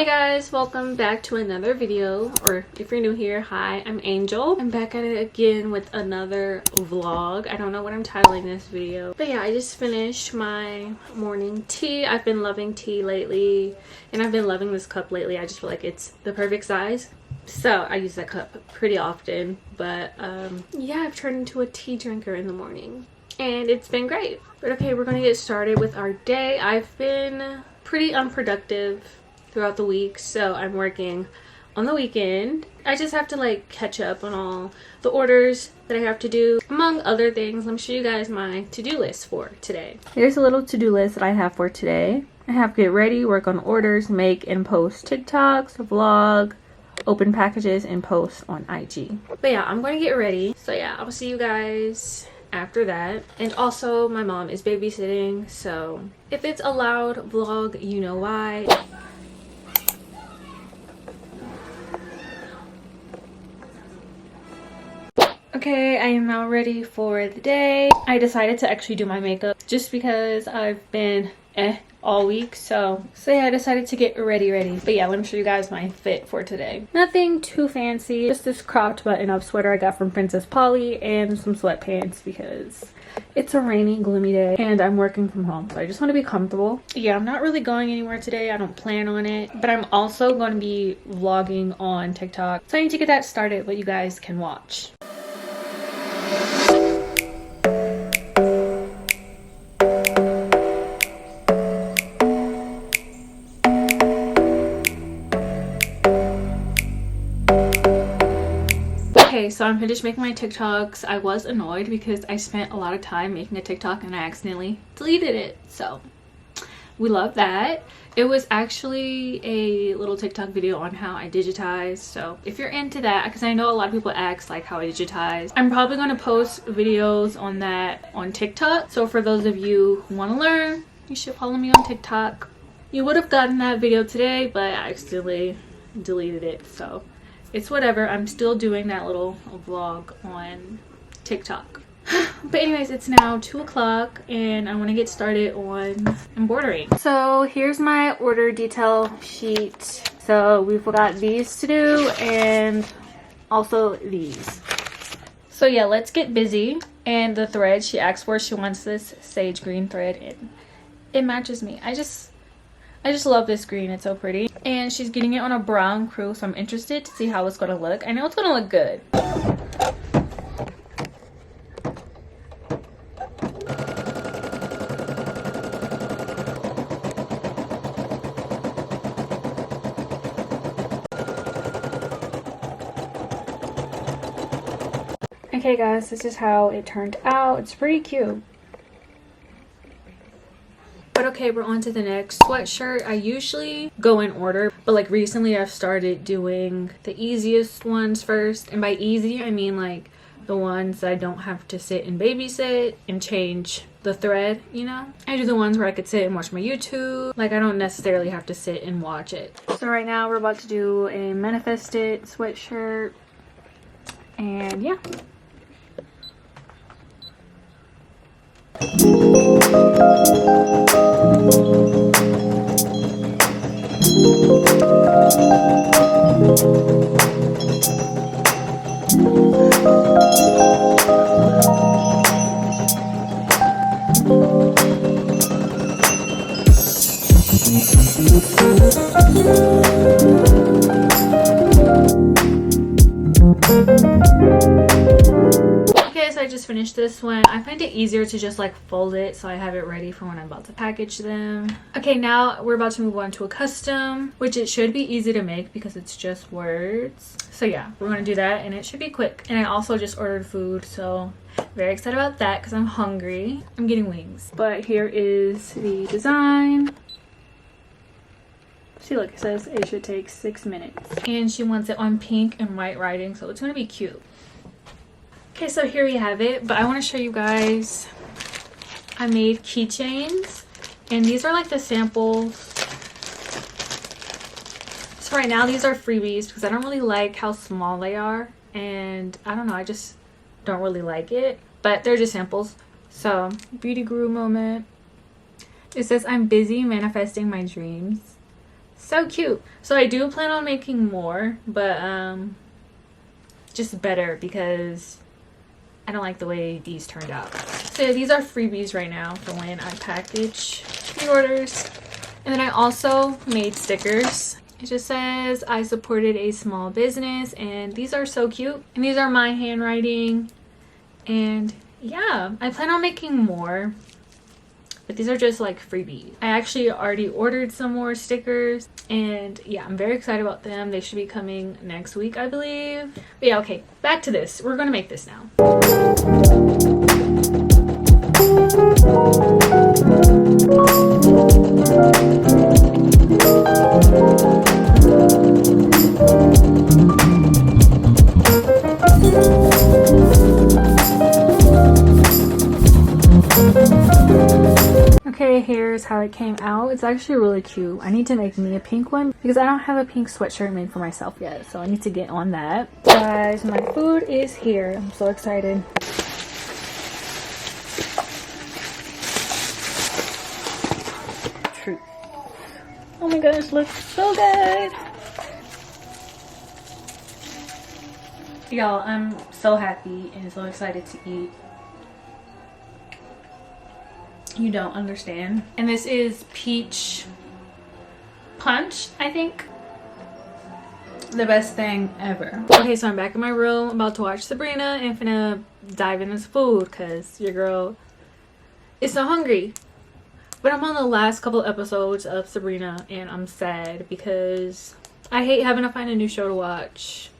Hey guys, welcome back to another video, or if you're new here, hi, I'm Angel. I'm back at it again with another vlog. I don't know what I'm titling this video, but yeah, I just finished my morning tea. I've been loving tea lately, and I've been loving this cup lately. I just feel like it's the perfect size, so I use that cup pretty often. But yeah, I've turned into a tea drinker in the morning, and it's been great. But okay, we're gonna get started with our day. I've been pretty unproductive throughout the week, so I'm working on the weekend. I just have to like catch up on all the orders that I have to do, among other things. Let me show you guys my to-do list for today. Here's a little to-do list that I have for today. I have get ready, work on orders, make and post TikToks, vlog, open packages, and post on IG. But yeah, I'm going to get ready. So yeah, I'll see you guys after that. And also my mom is babysitting, so if it's a loud vlog, you know why. Okay, I am now ready for the day. I decided to actually do my makeup just because I've been all week, so yeah, I decided to get ready. But yeah, let me show you guys my fit for today. Nothing too fancy, just this cropped button-up sweater I got from Princess Polly and some sweatpants because it's a rainy, gloomy day and I'm working from home, so I just want to be comfortable. Yeah, I'm not really going anywhere today. I don't plan on it, but I'm also going to be vlogging on TikTok, so I need to get that started, but you guys can watch. Okay, so I'm finished making my TikToks. I was annoyed because I spent a lot of time making a TikTok and I accidentally deleted it. So we love that. It was actually a little TikTok video on how I digitize. So if you're into that, because I know a lot of people ask like how I digitize, I'm probably going to post videos on that on TikTok. So for those of you who want to learn, you should follow me on TikTok. You would have gotten that video today, but I accidentally deleted it. So it's whatever. I'm still doing that little vlog on TikTok. But anyways, it's now 2 o'clock and I want to get started on embroidering. So here's my order detail sheet. So we've got these to do and also these. So yeah, let's get busy. And the thread she asked for, she wants this sage green thread, and it matches me. I just love this green. It's so pretty. And she's getting it on a brown crew, so I'm interested to see how it's going to look. I know it's going to look good. Okay guys, this is how it turned out. It's pretty cute. But okay, we're on to the next sweatshirt. I usually go in order, but like recently I've started doing the easiest ones first. And by easy, I mean like the ones that I don't have to sit and babysit and change the thread, you know? I do the ones where I could sit and watch my YouTube. Like I don't necessarily have to sit and watch it. So right now we're about to do a manifested sweatshirt. And yeah. Okay, so I just finished this one. I find it easier to just like fold it so I have it ready for when I'm about to package them. Okay, now we're about to move on to a custom, which it should be easy to make because it's just words. So yeah, we're gonna do that and it should be quick. And I also just ordered food, so very excited about that because I'm hungry. I'm getting wings. But here is the design. See, look, it says it should take 6 minutes. And she wants it on pink and white writing, so it's gonna be cute. Okay, so here we have it, but I want to show you guys. I made keychains, and these are like the samples. So right now these are freebies because I don't really like how small they are, and I don't know, I just don't really like it, but they're just samples. So beauty guru moment. It says, I'm busy manifesting my dreams. So cute. So I do plan on making more, but just better because I don't like the way these turned out. So yeah, these are freebies right now for when I package pre-orders. And then I also made stickers. It just says I supported a small business, and these are so cute. And these are my handwriting. And yeah, I plan on making more, but these are just like freebies. I actually already ordered some more stickers, and yeah, I'm very excited about them. They should be coming next week, I believe. But yeah, okay, back to this. We're gonna make this now. Okay, here's how it came out. It's actually really cute. I need to make me a pink one because I don't have a pink sweatshirt made for myself yet, so I need to get on that. Guys, my food is here. I'm so excited. Truth. Oh my gosh, looks so good. Y'all, I'm so happy and so excited to eat. You don't understand. And this is peach punch, I think. The best thing ever. Okay, so I'm back in my room, about to watch Sabrina, and finna dive into food because your girl is so hungry. But I'm on the last couple episodes of Sabrina, and I'm sad because I hate having to find a new show to watch.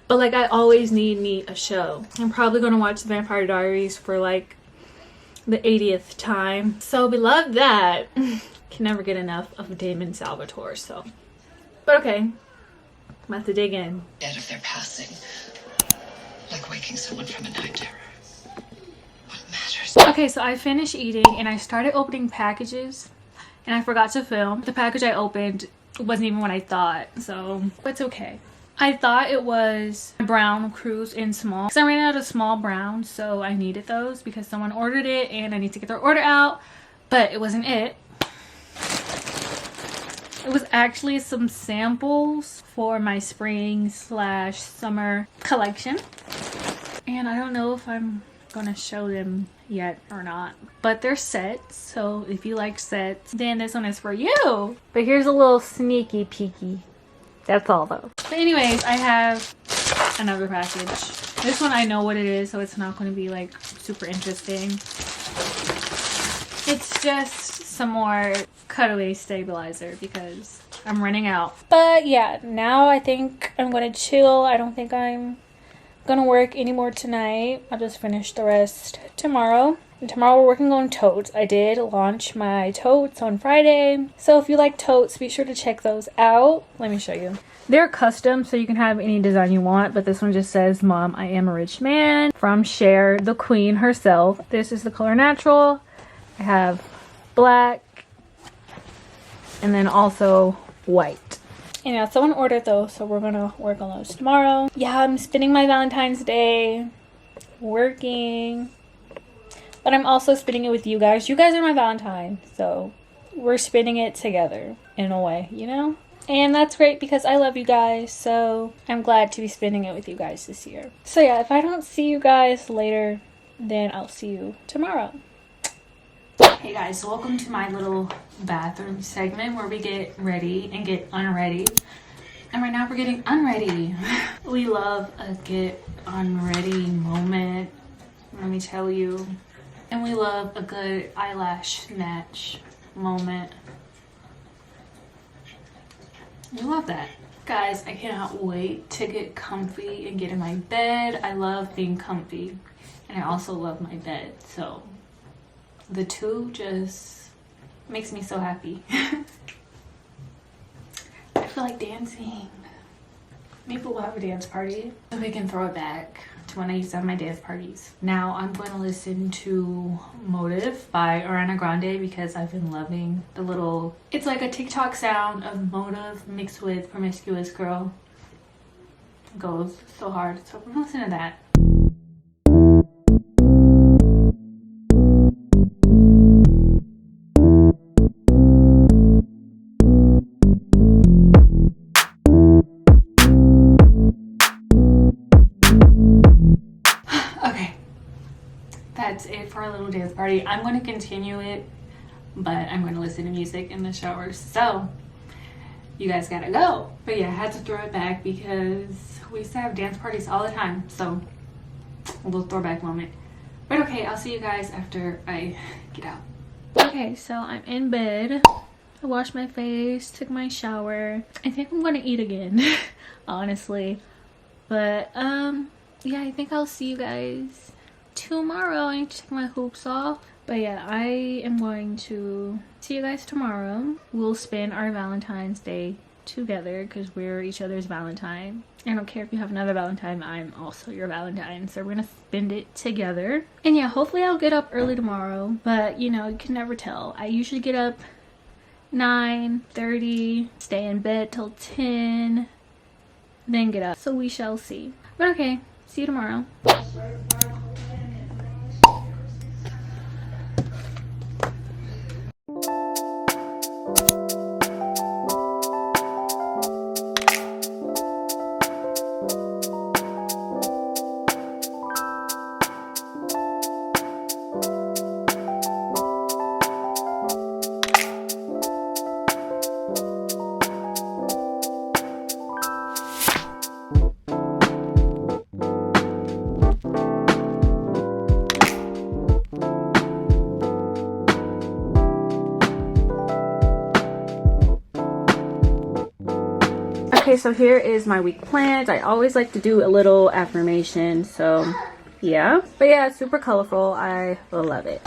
But like, I always need me a show. I'm probably gonna watch The Vampire Diaries for like the 80th time. So we love that. Can never get enough of Damon Salvatore, so. But okay, I'm about to dig in. Dead if they're passing, like waking someone from a night terror. What matters? Okay, so I finished eating and I started opening packages and I forgot to film. The package I opened wasn't even what I thought, so it's okay. I thought it was brown cruise in small because I ran out of small brown, so I needed those because someone ordered it and I need to get their order out, but it wasn't it. It was actually some samples for my spring/summer collection, and I don't know if I'm gonna show them yet or not, but they're sets, so if you like sets, then this one is for you. But here's a little sneaky peeky. That's all though. But anyways, I have another package. This one I know what it is, so it's not going to be like super interesting. It's just some more cutaway stabilizer because I'm running out. But yeah, now I think I'm going to chill. I don't think I'm going to work anymore tonight. I'll just finish the rest tomorrow. And tomorrow we're working on totes. I did launch my totes on Friday. So if you like totes, be sure to check those out. Let me show you. They're custom, so you can have any design you want. But this one just says, "Mom, I am a rich man," from Cher, the queen herself. This is the color natural. I have black. And then also white. And yeah, someone ordered those, so we're going to work on those tomorrow. Yeah, I'm spending my Valentine's Day working. But I'm also spending it with you guys. You guys are my Valentine, so we're spending it together in a way, you know? And that's great because I love you guys, so I'm glad to be spending it with you guys this year. So yeah, if I don't see you guys later, then I'll see you tomorrow. Hey guys, so welcome to my little bathroom segment where we get ready and get unready. And right now we're getting unready. We love a get unready moment, let me tell you. And we love a good eyelash snatch moment. We love that. Guys, I cannot wait to get comfy and get in my bed. I love being comfy. And I also love my bed. So the two just makes me so happy. I feel like dancing. Maybe we'll have a dance party so we can throw it back to when I used to have my dance parties. Now I'm going to listen to Motive by Ariana Grande because I've been loving the little, it's like a TikTok sound of Motive mixed with Promiscuous Girl. It goes so hard. So we're gonna listen to that. story. I'm going to continue it, but I'm going to listen to music in the shower. So you guys gotta go. But yeah, I had to throw it back because we used to have dance parties all the time. So a little throwback moment. But okay, I'll see you guys after I get out. Okay, so I'm in bed. I washed my face, took my shower. I think I'm gonna eat again, honestly. But yeah, I think I'll see you guys tomorrow. I need to take my hoops off. But yeah, I am going to see you guys tomorrow. We'll spend our Valentine's Day together because we're each other's Valentine. I don't care if you have another Valentine, I'm also your Valentine. So we're gonna spend it together. And yeah, hopefully I'll get up early tomorrow. But you know, you can never tell. I usually get up 9:30, stay in bed till 10, then get up. So we shall see. But okay, see you tomorrow. Okay, so here is my week plans. I always like to do a little affirmation, so yeah. But yeah, it's super colorful. I love it.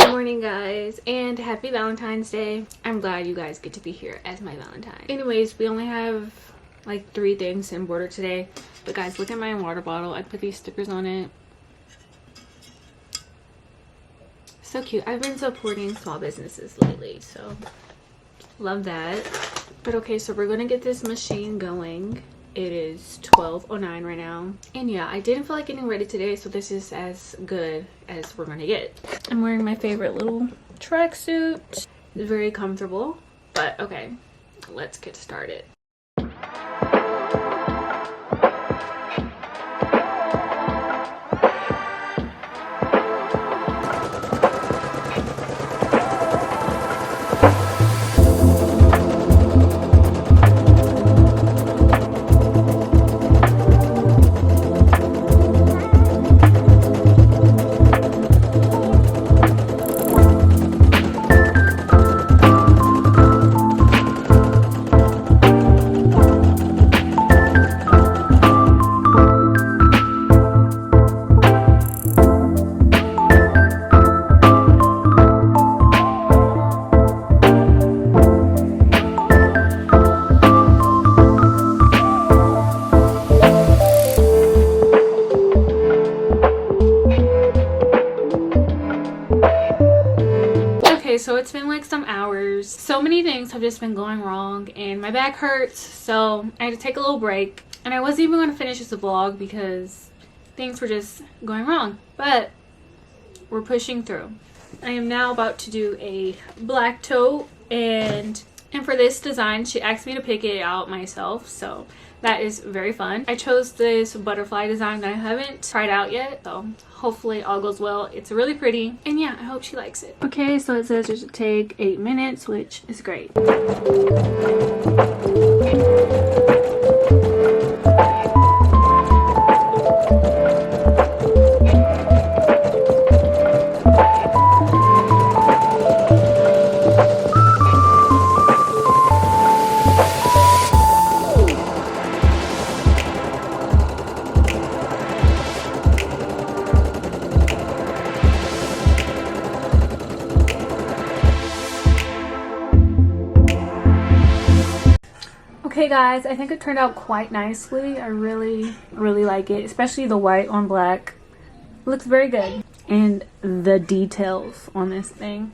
Morning guys, and happy Valentine's Day. I'm glad you guys get to be here as my Valentine. Anyways, we only have like 3 things to embroider today, but guys, look at my water bottle. I put these stickers on it. So cute. I've been supporting small businesses lately, so love that. But okay, so we're gonna get this machine going. It is 12:09 right now, and yeah, I didn't feel like getting ready today, so this is as good as we're gonna get. I'm wearing my favorite little tracksuit. It's very comfortable, but okay, let's get started. So it's been like some hours. So many things have just been going wrong and my back hurts, so I had to take a little break. And I wasn't even going to finish this vlog because things were just going wrong, but we're pushing through. I am now about to do a black tote, and for this design she asked me to pick it out myself, so that is very fun. I chose this butterfly design that I haven't tried out yet, so hopefully all goes well. It's really pretty, and yeah, I hope she likes it. Okay, so it says it should take 8 minutes, which is great. Okay guys, I think it turned out quite nicely. I really like it, especially the white on black. Looks very good. And the details on this thing.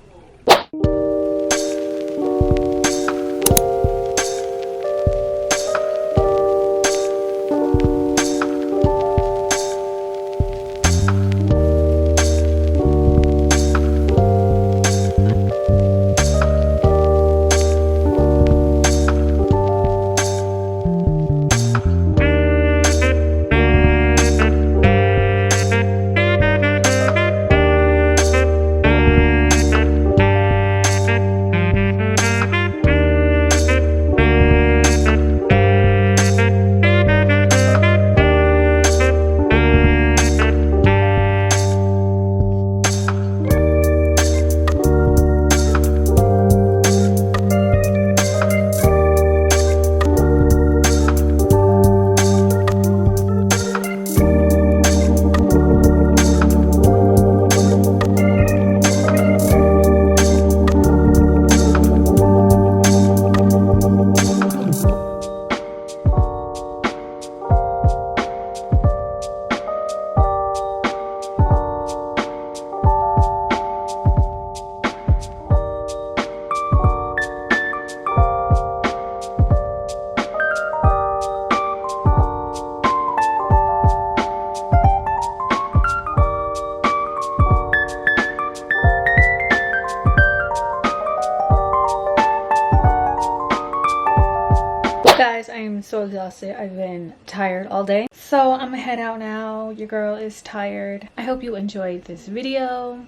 Guys, I am so exhausted. I've been tired all day. So I'm gonna head out now. Your girl is tired. I hope you enjoyed this video.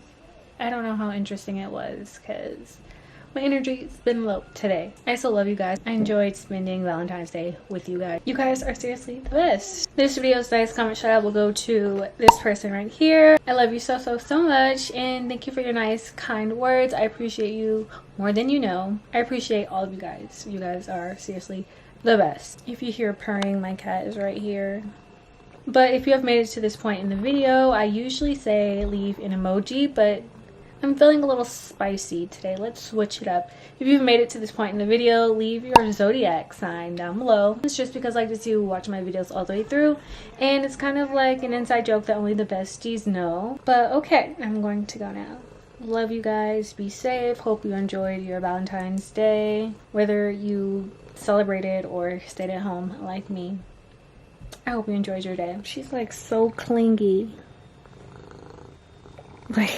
I don't know how interesting it was because my energy's been low today. I still love you guys. I enjoyed spending Valentine's Day with you guys. You guys are seriously the best. This video's nice comment shout out will go to this person right here. I love you so much, and thank you for your nice kind words. I appreciate you more than you know. I appreciate all of you guys. You guys are seriously the best. If you hear purring, my cat is right here. But if you have made it to this point in the video, I usually say leave an emoji, but I'm feeling a little spicy today. Let's switch it up. If you've made it to this point in the video, leave your zodiac sign down below. It's just because I like to watch my videos all the way through, and it's kind of like an inside joke that only the besties know. But okay, I'm going to go now. Love you guys. Be safe. Hope you enjoyed your Valentine's Day, whether you celebrated or stayed at home like me. I hope you enjoyed your day. She's like so clingy. Like